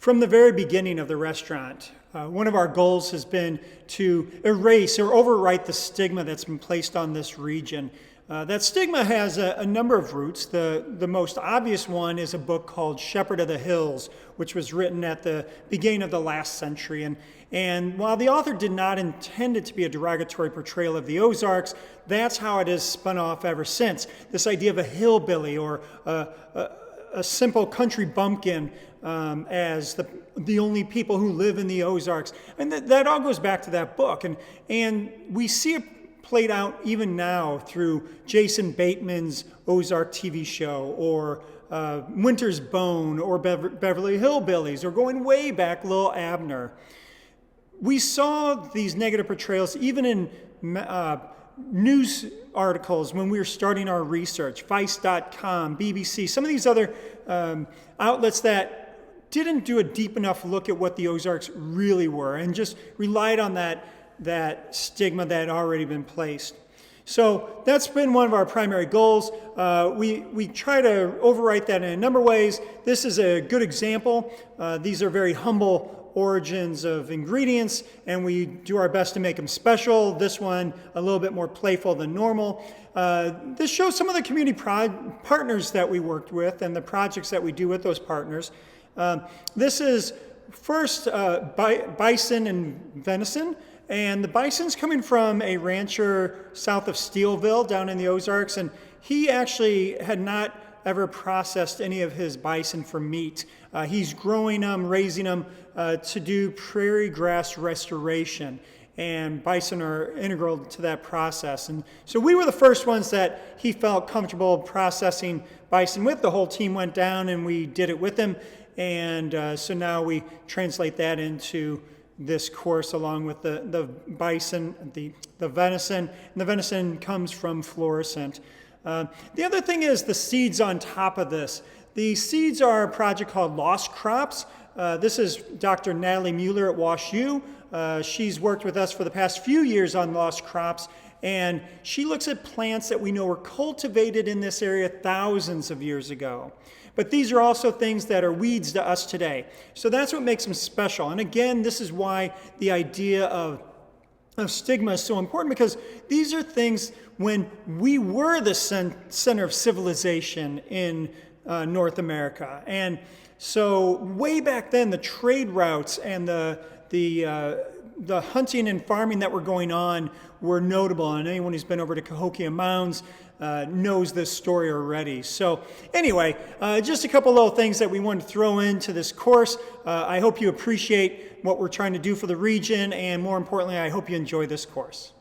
From the very beginning of the restaurant, one of our goals has been to erase or overwrite the stigma that's been placed on this region. That stigma has a number of roots. The most obvious one is a book called Shepherd of the Hills, which was written at the beginning of the last century. And while the author did not intend it to be a derogatory portrayal of the Ozarks, that's how it has spun off ever since. This idea of a hillbilly or a simple country bumpkin as the only people who live in the Ozarks. And that all goes back to that book. And we see it played out even now through Jason Bateman's Ozark TV show, or Winter's Bone, or Beverly Hillbillies, or going way back, Lil Abner. We saw these negative portrayals even in news articles when we were starting our research, Vice.com, BBC, some of these other outlets that didn't do a deep enough look at what the Ozarks really were and just relied on that stigma that had already been placed. So that's been one of our primary goals. We try to overwrite that in a number of ways. This is a good example. These are very humble origins of ingredients, and we do our best to make them special. This one a little bit more playful than normal. This shows some of the community partners that we worked with and the projects that we do with those partners. This is first bison and venison, and the bison's coming from a rancher south of Steelville down in the Ozarks, and he actually had not ever processed any of his bison for meat. He's growing them, raising them to do prairie grass restoration, and bison are integral to that process. And so we were the first ones that he felt comfortable processing bison with. The whole team went down and we did it with him, and so now we translate that into this course along with the bison, the venison, and the venison comes from Florissant. The other thing is the seeds on top of this. The seeds are a project called Lost Crops. This is Dr. Natalie Mueller at Wash U. She's worked with us for the past few years on Lost Crops, and she looks at plants that we know were cultivated in this area thousands of years ago. But these are also things that are weeds to us today. So that's what makes them special. And again, this is why the idea of stigma is so important, because these are things when we were the center of civilization in North America. And so way back then, the trade routes and the hunting and farming that were going on were notable. And anyone who's been over to Cahokia Mounds knows this story already. So anyway, just a couple little things that we wanted to throw into this course. I hope you appreciate what we're trying to do for the region, and more importantly, I hope you enjoy this course.